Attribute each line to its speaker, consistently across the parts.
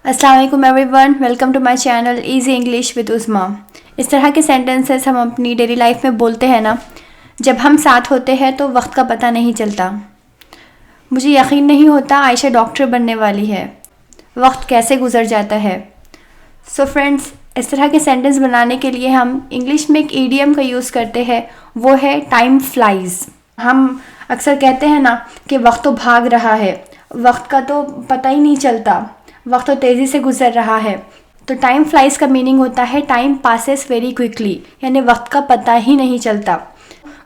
Speaker 1: अस्सलाम वालेकुम everyone, welcome to my channel easy English with Usma. इस तरह के सेंटेंसेस हम अपनी डेली लाइफ में बोलते हैं ना। जब हम साथ होते हैं तो वक्त का पता नहीं चलता। मुझे यकीन नहीं होता आयशा डॉक्टर बनने वाली है, वक्त कैसे गुजर जाता है। सो फ्रेंड्स, इस तरह के सेंटेंस बनाने के लिए हम इंग्लिश में एक ईडियम का यूज़ करते हैं, वो है टाइम फ्लाइज। हम अक्सर कहते हैं ना कि वक्त तो भाग रहा है, वक्त का तो पता ही नहीं चलता, वक्त तो तेज़ी से गुजर रहा है। तो टाइम फ्लाइज का मीनिंग होता है टाइम पासेस वेरी क्विकली, यानी वक्त का पता ही नहीं चलता।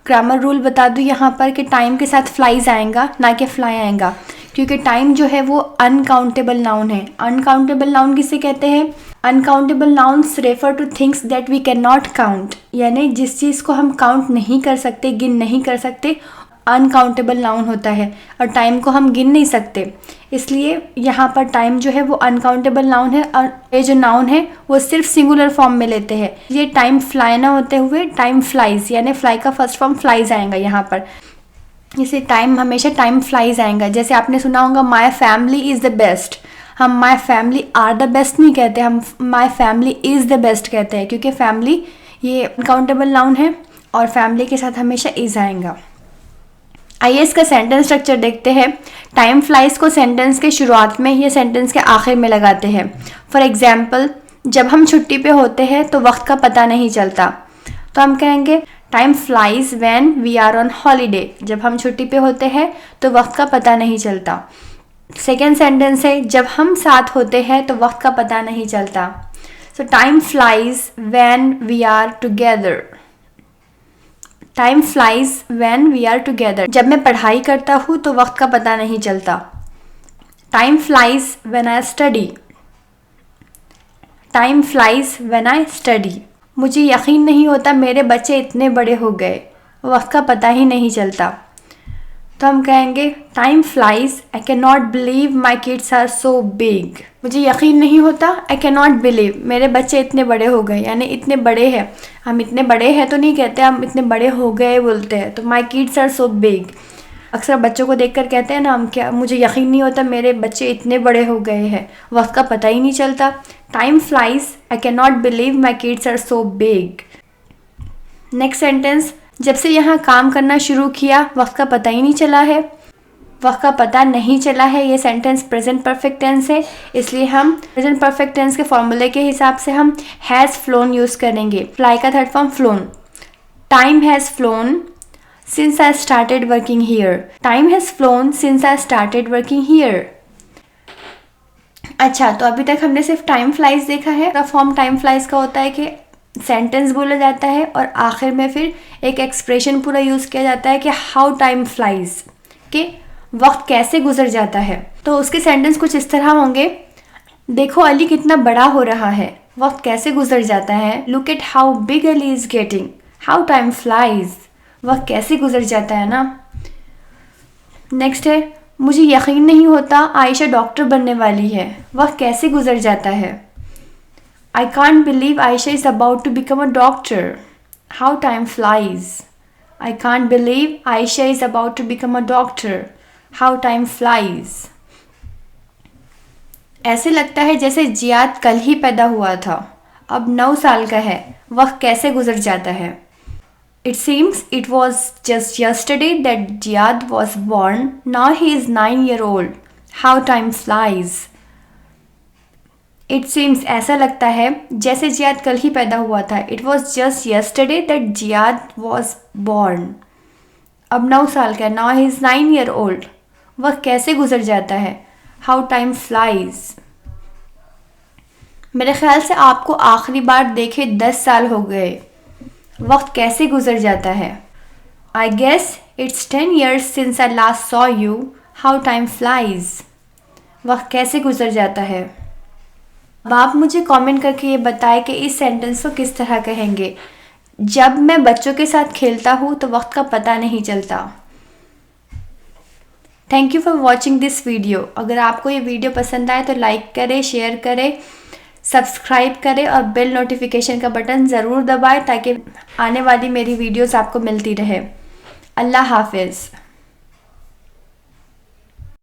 Speaker 1: ग्रामर रूल बता दूँ यहाँ पर कि टाइम के साथ फ्लाइज आएगा, ना कि फ्लाई आएगा, क्योंकि टाइम जो है वो अनकाउंटेबल नाउन है। अनकाउंटेबल नाउन किसे कहते हैं? Uncountable nouns refer to things that we can not count, यानी जिस चीज़ को हम काउंट नहीं कर सकते, गिन नहीं कर सकते, अनकाउंटेबल नाउन होता है। और टाइम को हम गिन नहीं सकते, इसलिए यहाँ पर टाइम जो है वो अनकाउंटेबल नाउन है। और ये जो नाउन है वो सिर्फ सिंगुलर फॉर्म में लेते हैं। ये टाइम फ्लाई ना होते हुए टाइम फ्लाइज, यानी फ्लाई का फर्स्ट फॉर्म फ्लाइज आएगा यहाँ पर। इसे टाइम हमेशा टाइम फ्लाइज आएगा। जैसे आपने सुना होगा my family is the best. हम my family are the best नहीं कहते, हम my family is the best कहते हैं, क्योंकि फैमिली ये अनकाउंटेबल नाउन है और फैमिली के साथ हमेशा इज़ आएगा। आइए इसका सेंटेंस स्ट्रक्चर देखते हैं। टाइम फ्लाइज को सेंटेंस के शुरुआत में या सेंटेंस के आखिर में लगाते हैं। फॉर एग्जाम्पल, जब हम छुट्टी पे होते हैं तो वक्त का पता नहीं चलता, तो हम कहेंगे time flies when we are on holiday. जब हम छुट्टी पे होते हैं तो वक्त का पता नहीं चलता। सेकेंड सेंटेंस है जब हम साथ होते हैं तो वक्त का पता नहीं चलता। So time flies when we are together. Time flies when we are together. जब मैं पढ़ाई करता हूँ तो वक्त का पता नहीं चलता। Time flies when I study. Time flies when I study. मुझे यकीन नहीं होता मेरे बच्चे इतने बड़े हो गए, वक्त का पता ही नहीं चलता। तो हम कहेंगे time flies I can not believe my kids are so big. मुझे यकीन नहीं होता, आई कैन नॉट बिलीव, मेरे बच्चे इतने बड़े हो गए, यानी इतने बड़े हैं। हम इतने बड़े हैं तो नहीं कहते, हम इतने बड़े हो गए बोलते हैं। तो my kids are so big. अक्सर बच्चों को देखकर कहते हैं ना हम, क्या मुझे यकीन नहीं होता मेरे बच्चे इतने बड़े हो गए हैं, वक्त का पता ही नहीं चलता। Time flies I can not believe my kids are so big. Next sentence, जब से यहाँ काम करना शुरू किया वक्त का पता ही नहीं चला है। वक्त का पता नहीं चला है, ये सेंटेंस प्रेजेंट परफेक्ट टेंस है, इसलिए हम प्रेजेंट परफेक्ट टेंस के फॉर्मूले के हिसाब से हम हैज़ फ्लोन यूज़ करेंगे। फ्लाई का third form phloem. Time has phloem since I started working here. Time has phloem since I started working here. अच्छा, तो अभी तक हमने सिर्फ टाइम फ्लाइज देखा है। का फॉर्म टाइम फ्लाइज का होता है कि सेंटेंस बोला जाता है और आखिर में फिर एक एक्सप्रेशन पूरा यूज़ किया जाता है कि हाउ टाइम फ्लाइज, कि वक्त कैसे गुजर जाता है। तो उसके सेंटेंस कुछ इस तरह होंगे, देखो अली कितना बड़ा हो रहा है, वक्त कैसे गुजर जाता है। Look at how big Ali is getting, how time flies, वक्त कैसे गुजर जाता है ना। नेक्स्ट है, मुझे यकीन नहीं होता आयशा डॉक्टर बनने वाली है, वक्त कैसे गुजर जाता है। I can't believe Aisha is about to become a doctor. How time flies. I can't believe Aisha is about to become a doctor. How time flies. ऐसे लगता है जैसे जियाद कल ही पैदा हुआ था, अब 9 साल का है, वक्त कैसे गुजर जाता है। It seems it was just yesterday that Jiyad was born. Now he is 9-year-old. How time flies. It seems ऐसा लगता है जैसे जियाद कल ही पैदा हुआ था। It was just yesterday that Ziyad was born. अब 9 साल का, नाउ ही इज़ 9-year-old। वह कैसे गुजर जाता है, हाउ टाइम फ्लाइज। मेरे ख्याल से आपको आखिरी बार देखे 10 साल हो गए, वक्त कैसे गुजर जाता है। I guess it's 10 years since I last saw you, how time flies. वक्त कैसे गुजर जाता है। अब आप मुझे कमेंट करके ये बताएं कि इस सेंटेंस को किस तरह कहेंगे। जब मैं बच्चों के साथ खेलता हूँ तो वक्त का पता नहीं चलता। Thank you for watching this video. अगर आपको ये वीडियो पसंद आए तो लाइक करें, शेयर करें, सब्सक्राइब करें और बेल नोटिफिकेशन का बटन ज़रूर दबाएं ताकि आने वाली मेरी वीडियोस आपको मिलती रहे। अल्लाह हाफिज़।